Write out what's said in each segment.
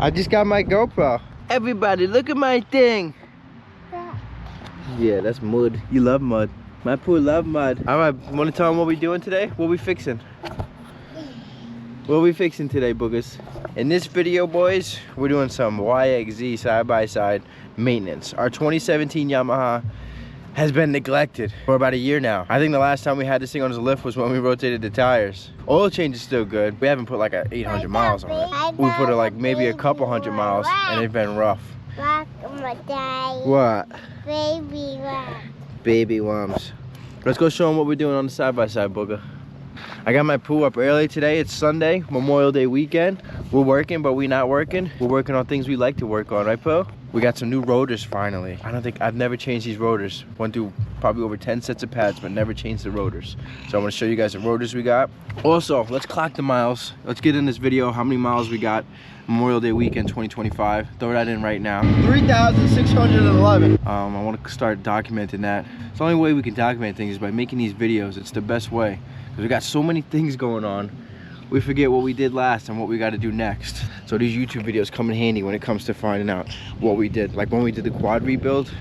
I just got my GoPro. Everybody, look at my thing. Yeah, that's mud. You love mud. My poo love mud. All right, want to tell them what we doing today? What we fixing? What we fixing today, boogers? In this video, boys, we're doing some YXZ side-by-side maintenance. Our 2017 Yamaha has been neglected for about a year now. I think the last time we had this thing on the lift was when we rotated the tires. Oil change is still good. We haven't put like 800 miles on it. We put it like maybe a couple hundred miles and it's been rough. What? Baby worms. Baby worms. Let's go show them what we're doing on the side-by-side, booger. I got my poo up early today. It's Sunday, Memorial Day weekend. We're working, but we're not working. We're working on things we like to work on, right, Pooh? We got some new rotors finally. I've never changed these rotors. Went through probably over 10 sets of pads, but never changed the rotors. So I'm gonna show you guys the rotors we got. Also, let's clock the miles. Let's get in this video how many miles we got Memorial Day weekend 2025. Throw that in right now. 3,611. I want to start documenting that. It's the only way we can document things is by making these videos. It's the best way. Because we got so many things going on. We forget what we did last and what we got to do next. So these YouTube videos come in handy when it comes to finding out what we did. Like when we did the quad rebuild,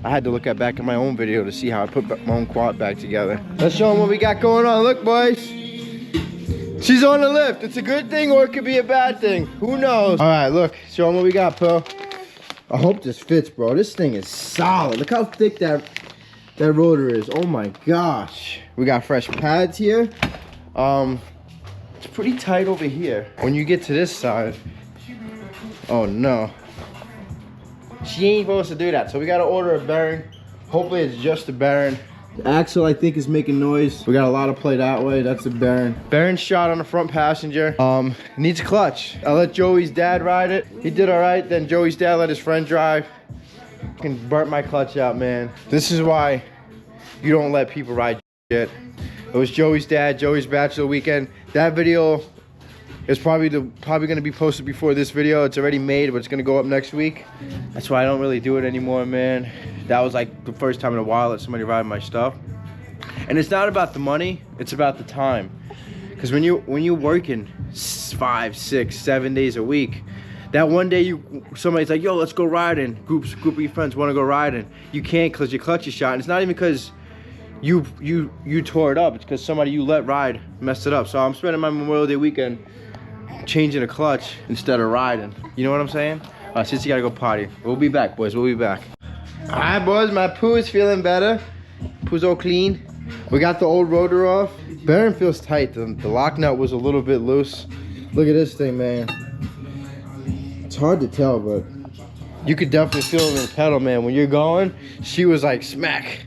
I had to look back at my own video to see how I put my own quad back together. Let's show them what we got going on. Look, boys. She's on the lift. It's a good thing or it could be a bad thing. Who knows? All right, look. Show them what we got, Poe. I hope this fits, bro. This thing is solid. Look how thick that rotor is. Oh my gosh. We got fresh pads here. It's pretty tight over here. When you get to this side, oh no. She ain't supposed to do that. So we gotta order a bearing. Hopefully it's just a bearing. The axle, I think, is making noise. We got a lot of play that way. That's the bearing. Bearing shot on the front passenger. Needs a clutch. I let Joey's dad ride it. He did all right. Then Joey's dad let his friend drive. Fucking burnt my clutch out, man. This is why you don't let people ride shit. It was Joey's dad, Joey's bachelor weekend. That video is probably gonna be posted before this video. It's already made, but it's gonna go up next week. That's why I don't really do it anymore, man. That was like the first time in a while that somebody ride my stuff. And it's not about the money, it's about the time. Because when you're working 5, 6, 7 days a week, that one day somebody's like, yo, let's go riding. Group of your friends want to go riding. You can't because your clutch is shot. And it's not even because you tore it up. It's because somebody you let ride messed it up. So I'm spending my Memorial Day weekend changing a clutch instead of riding. You know what I'm saying? Since you gotta go potty. We'll be back, boys. We'll be back. All right, boys. My poo is feeling better. Poo's all clean. We got the old rotor off. Bearing feels tight. The lock nut was a little bit loose. Look at this thing, man. It's hard to tell, but you could definitely feel it in the pedal, man. When you're going, she was like smack.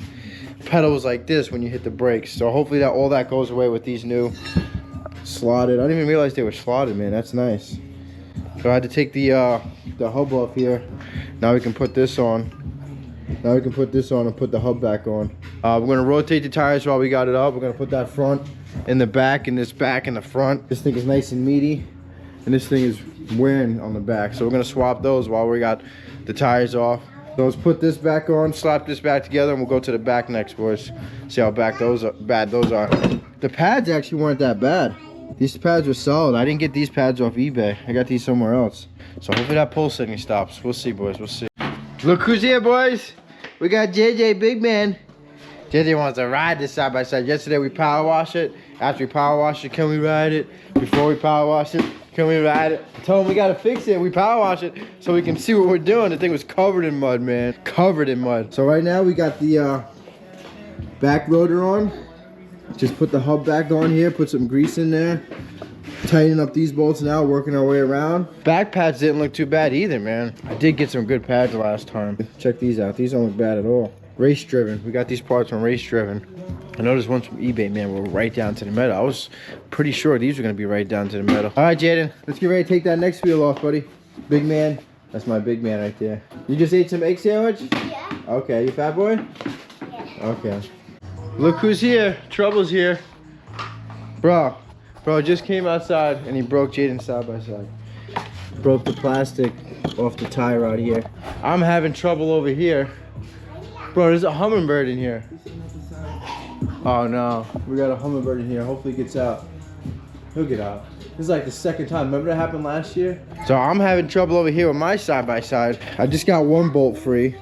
Pedal was like this when you hit the brakes. So hopefully all that goes away with these new slotted. I didn't even realize they were slotted, man. That's nice. So I had to take the hub off here. Now we can put this on. Now we can put this on and put the hub back on. We're gonna rotate the tires while we got it up. We're gonna put that front in the back and this back in the front. This thing is nice and meaty, and this thing is wearing on the back. So we're gonna swap those while we got the tires off. So let's put this back on, slap this back together, and we'll go to the back next, boys. See how bad those are. The pads actually weren't that bad. These pads were solid. I didn't get these pads off eBay. I got these somewhere else. So hopefully that pole setting stops. We'll see, boys. We'll see. Look who's here, boys. We got JJ, big man. JJ wants to ride this side by side. Yesterday we power wash it. After we power wash it, can we ride it? Before we power wash it, can we ride it? I told him we gotta fix it. We power wash it so we can see what we're doing. The thing was covered in mud, man. Covered in mud. So right now we got the back rotor on. Just put the hub back on here. Put some grease in there. Tightening up these bolts now, working our way around. Back pads didn't look too bad either, man. I did get some good pads the last time. Check these out. These don't look bad at all. Race driven. We got these parts from Race Driven. I know there's ones from eBay, man. We're right down to the metal. I was pretty sure these were gonna be right down to the metal. All right, Jaden, let's get ready to take that next wheel off, buddy. Big man. That's my big man right there. You just ate some egg sandwich? Yeah. Okay, you fat boy? Yeah. Okay. Look who's here. Trouble's here. Bro just came outside and he broke Jaden's side by side. Broke the plastic off the tie rod here. I'm having trouble over here. Bro, there's a hummingbird in here. Oh no, we got a hummingbird in here. Hopefully it gets out. He'll get out. This is like the second time. Remember that happened last year? So I'm having trouble over here with my side-by-side. I just got one bolt free.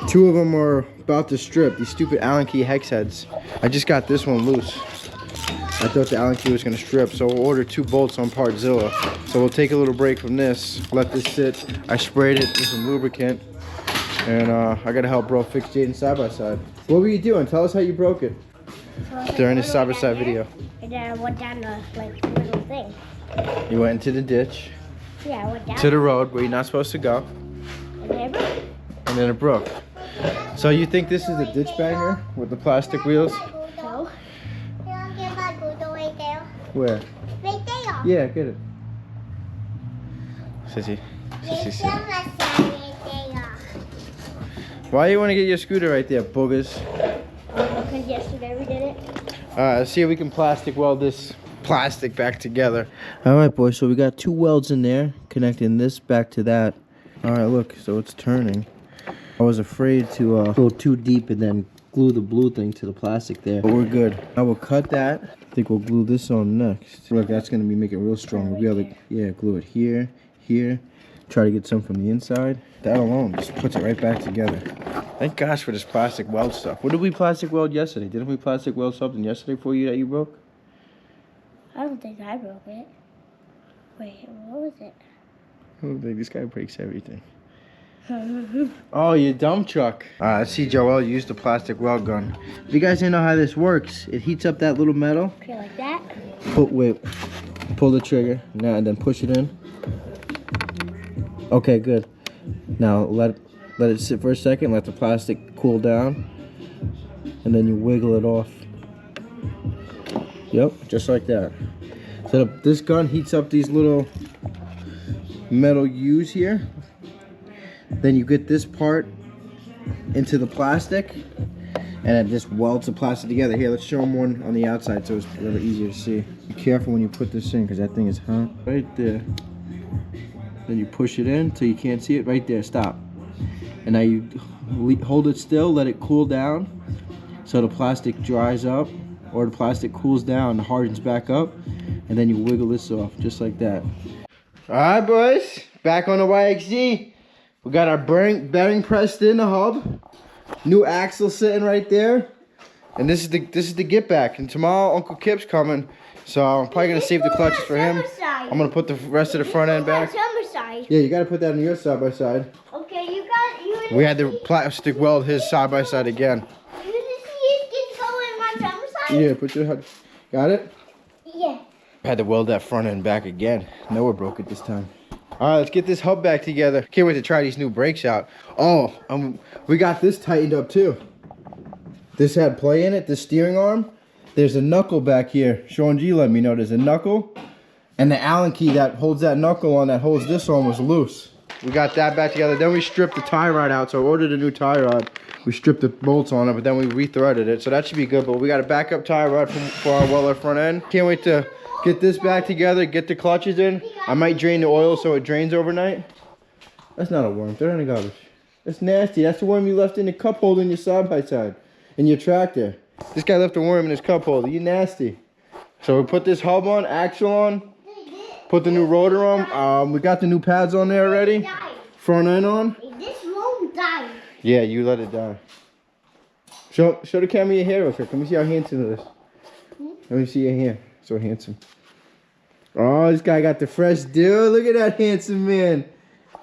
2 of them are about to strip, these stupid Allen key hex heads. I just got this one loose. I thought the Allen key was gonna strip, so we'll order 2 bolts on Partzilla. So we'll take a little break from this, let this sit. I sprayed it with some lubricant, and I gotta help bro fix Jaden's side-by-side. What were you doing? Tell us how you broke it. During this side-by-side video. And then I went down the little thing. You went into the ditch. Yeah, I went down. To the road where you're not supposed to go. And then it broke. And then it broke. So you think this is a ditch banger with the plastic wheels? No. Where? Right there. Yeah, get it. Sissy. Sissy, sit. Why you want to get your scooter right there, boogers? Because yesterday we did it. Alright, let's see if we can plastic weld this plastic back together. Alright, boys, so we got 2 welds in there, connecting this back to that. Alright, look, so it's turning. I was afraid to go too deep and then glue the blue thing to the plastic there, but we're good. I will cut that. I think we'll glue this on next. Look, that's going to be making it real strong. We'll be able to, yeah, glue it here, here. Try to get some from the inside. That alone just puts it right back together. Thank gosh for this plastic weld stuff. What did we plastic weld yesterday? Didn't we plastic weld something yesterday for you that you broke? I don't think I broke it. Wait, what was it? I don't think this guy breaks everything. Oh, you dump truck. Alright, let's see Joel use the plastic weld gun. If you guys didn't know how this works, it heats up that little metal. Okay, like that? Pull the trigger. Now, and then push it in. Okay, good. Now let it sit for a second, let the plastic cool down, and then you wiggle it off. Yep, just like that. So this gun heats up these little metal U's here. Then you get this part into the plastic, and it just welds the plastic together. Here, let's show them one on the outside so it's a little easier to see. Be careful when you put this in, because that thing is hot. Right there. Then you push it in till you can't see it. Right there, stop. And now you hold it still, let it cool down so the plastic dries up, or the plastic cools down and hardens back up, and then you wiggle this off just like that. Alright, boys, back on the YXZ. We got our bearing pressed in the hub, new axle sitting right there, and this is the get back. And tomorrow Uncle Kip's coming, so I'm probably gonna save the clutches for him. I'm gonna put the rest of the front end back. Yeah, you gotta put that on your side by side. Okay, you We had to plastic weld his side by side again. You just see it go in my summer side? Yeah, put your head. Got it? Yeah. I had to weld that front end back again. Noah broke it this time. Alright, let's get this hub back together. Can't wait to try these new brakes out. Oh, we got this tightened up too. This had play in it, the steering arm. There's a knuckle back here. Sean G let me know there's a knuckle. And the Allen key that holds that knuckle on, that holds this on, was loose. We got that back together. Then we stripped the tie rod out. So I ordered a new tie rod. We stripped the bolts on it, but then we re-threaded it. So that should be good. But we got a backup tie rod for our Weller front end. Can't wait to get this back together, get the clutches in. I might drain the oil so it drains overnight. That's not a worm. Throw it in the garbage. That's nasty. That's the worm you left in the cup holder in your side-by-side. In your tractor. This guy left a worm in his cup holder. You nasty. So we put this hub on, axle on. Put the new rotor on. We got the new pads on there already. Front end on. This won't die. Yeah, you let it die. Show the camera your hair real quick. Let me see how handsome it is. Let me see your hair. So handsome. Oh, this guy got the fresh deal. Look at that handsome man.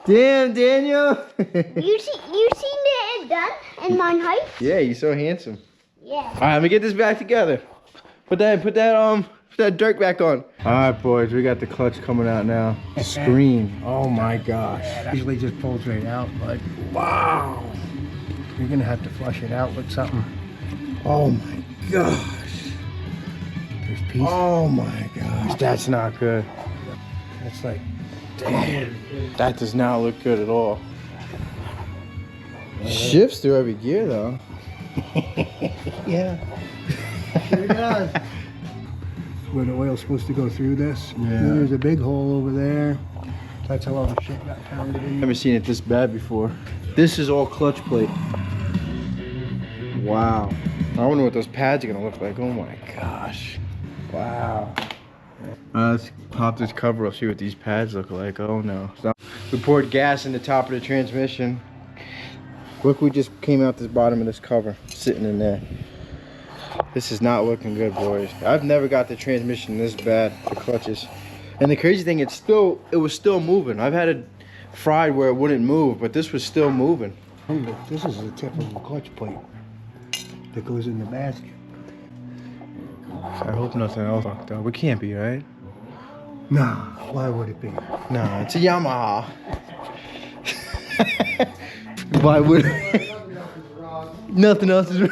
Damn, Daniel. you seen it done in mine height? Yeah, you're so handsome. Yeah. All right, let me get this back together. Put that dirt back on. All right, boys, we got the clutch coming out now. Scream. Oh my gosh. Usually just pulls right out, but wow. You're gonna have to flush it out with something. Oh my gosh. There's pieces. Oh my gosh. That's not good. That's like, damn. That does not look good at all. Shifts through every gear though. yeah. Sure does. Where the oil's supposed to go through this. Yeah. And there's a big hole over there. That's how all the shit got pounded in. Never seen it this bad before. This is all clutch plate. Wow. I wonder what those pads are gonna look like. Oh my gosh. Wow. Let's pop this cover up, see what these pads look like. Oh no. We poured gas in the top of the transmission. Look, we just came out this bottom of this cover, sitting in there. This is not looking good, boys. I've never got the transmission this bad, the clutches. And the crazy thing, it was still moving. I've had it fried where it wouldn't move, but this was still moving. Hey, look, this is a typical clutch plate that goes in the basket. I hope nothing else fucked up. It can't be, right? Nah, why would it be? No, it's a Yamaha. Why would nothing else is wrong?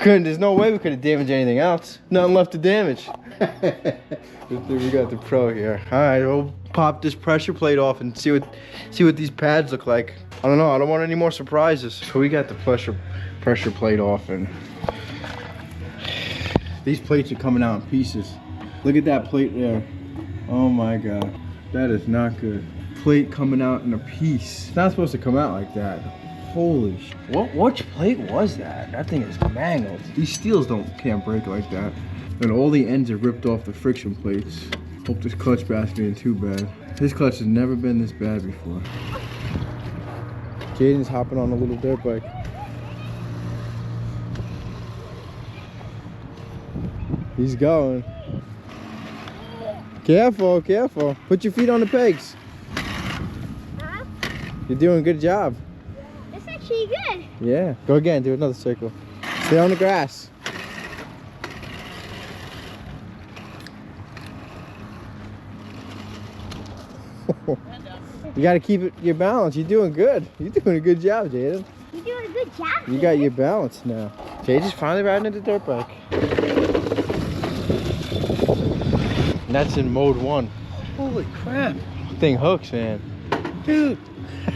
There's no way we could have damaged anything else. Nothing left to damage. We got the pro here. All right, we'll pop this pressure plate off and see what these pads look like. I don't know. I don't want any more surprises. So we got the pressure plate off, and these plates are coming out in pieces. Look at that plate there. Oh my God, that is not good. Plate coming out in a piece. It's not supposed to come out like that. Holy sh! Which plate was that? That thing is mangled. These steels can't break like that. And all the ends are ripped off the friction plates. Hope this clutch basket ain't too bad. This clutch has never been this bad before. Jaden's hopping on a little dirt bike. He's going. Careful, careful. Put your feet on the pegs. Huh? You're doing a good job. That's actually good. Yeah. Go again, do another circle. Stay on the grass. You gotta keep your balance. You're doing good. You're doing a good job, Jaden. You're doing a good job. You got your balance now. Jaden's finally riding the dirt bike. And that's in mode 1. Holy crap. Thing hooks, man. Dude,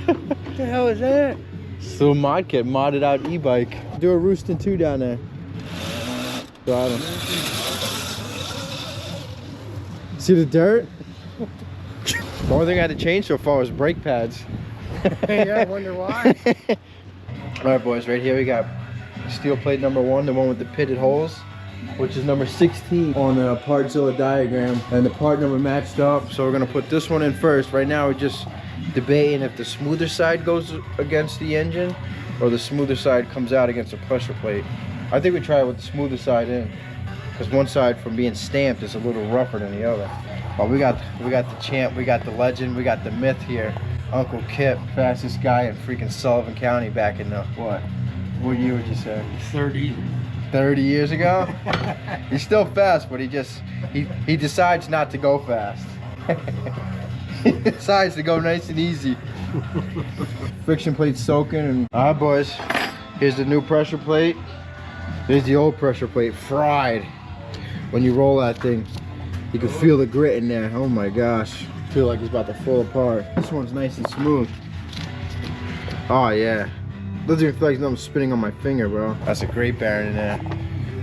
what the hell is that? It's a little mod kit, modded out e-bike. Do a roosting 2 down there. Got him. See the dirt? The only thing I had to change so far was brake pads. Yeah, I wonder why. All right, boys, right here we got steel plate number 1, the one with the pitted holes, which is number 16 on the Partzilla diagram, and the part number matched up. So we're gonna put this one in first. Right now we're just debating if the smoother side goes against the engine or the smoother side comes out against the pressure plate. I think we try it with the smoother side in, because one side from being stamped is a little rougher than the other. But we got the champ, we got the legend, we got the myth here. Uncle Kip, fastest guy in freaking Sullivan County back in the, what year would you say? 30. 30 years ago? He's still fast, but he decides not to go fast. He decides to go nice and easy. Friction plate soaking, and all right, boys, here's the new pressure plate. There's the old pressure plate, fried. When you roll that thing, you can feel the grit in there. Oh my gosh, I feel like it's about to fall apart. This one's nice and smooth. Oh yeah, doesn't even feel like something's spinning on my finger, bro. That's a great bearing in there.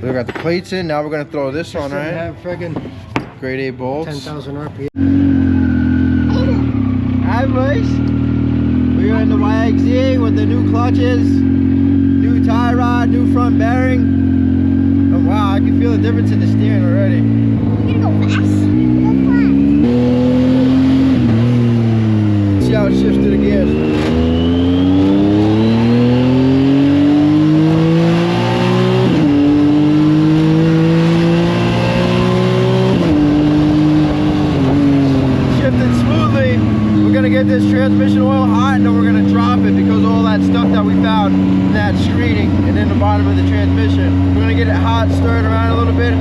We got the plates in. Now we're gonna throw this on, right? Have friggin' Grade A bolts. 10,000 RPM. Hi, boys. We are in the YXZ with the new clutches, new tie rod, new front bearing. Oh wow, I can feel the difference in the steering already. You're gonna go fast. See how it shifts through the gears. Get this transmission oil hot, and then we're gonna drop it because of all that stuff that we found in that screening and in the bottom of the transmission. We're gonna get it hot, stir it around a little bit,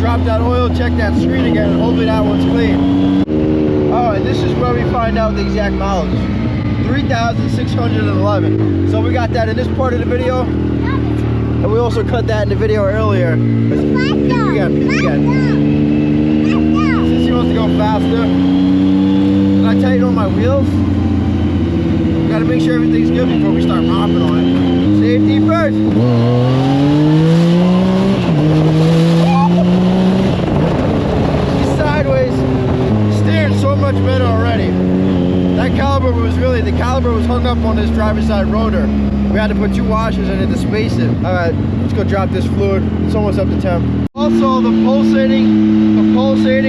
drop that oil, check that screen again, and hopefully that one's clean. Oh, and this is where we find out the exact mileage. 3,611. So we got that in this part of the video, and we also cut that in the video earlier. Since he wants to go faster. I tighten on my wheels. Gotta make sure everything's good before we start mopping on it. Safety first. He's sideways. Steering so much better already. That caliper caliper was hung up on this driver's side rotor. We had to put 2 washers in it to space it. All right, let's go drop this fluid. It's almost up to temp. Also, the pulsating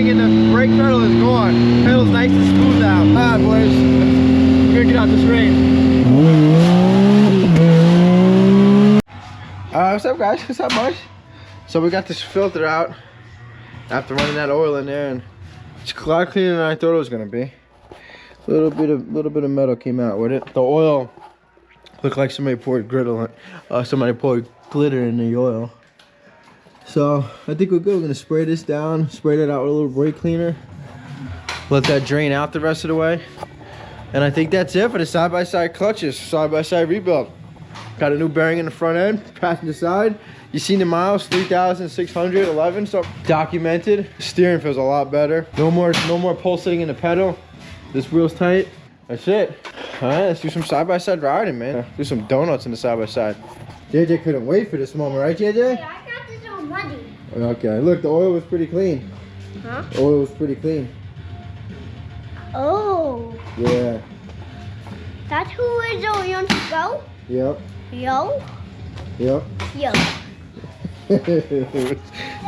in the brake pedal is gone. The pedal's nice and smooth now. All right, boys, we're gonna get out this rain. What's up, guys? What's up, boys? So we got this filter out after running that oil in there, and it's a lot cleaner than I thought it was gonna be. A little bit of metal came out with it. The oil looked like somebody poured glitter in the oil. So I think we're good. We're gonna spray this down, spray that out with a little brake cleaner, let that drain out the rest of the way, and I think that's it for the side-by-side clutches, side-by-side rebuild. Got a new bearing in the front end, passenger side. You seen the miles, 3,611, so documented. Steering feels a lot better. No more pulsating in the pedal. This wheel's tight. That's it. All right, let's do some side-by-side riding, man. Do some donuts in the side-by-side. JJ couldn't wait for this moment, right, JJ? Wait, I got this already. Okay, look, the oil was pretty clean. Huh? The oil was pretty clean. Oh. Yeah. That's who is on to go? Yep. Yo. Yep. Yo.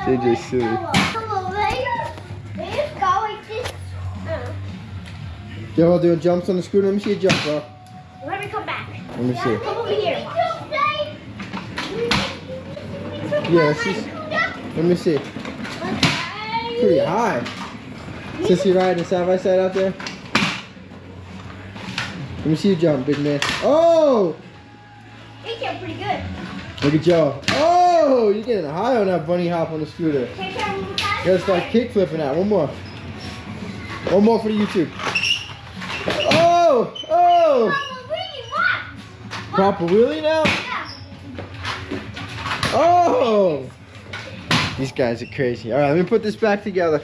JJ's silly. Come over here. Let's go like this. Joe doing jumps on the scooter. Let me see you jump, bro. Let me come back. Let me see. Come over here. Yeah, let me see. Pretty high. Since you're riding side by side out there. Let me see you jump, big man. Oh! You did pretty good. Look at Joe. Oh! You're getting high on that bunny hop on the scooter. You gotta start kick flipping that. One more. One more for the YouTube. Oh! Oh! Papa wheelie now? Oh! These guys are crazy. All right, let me put this back together.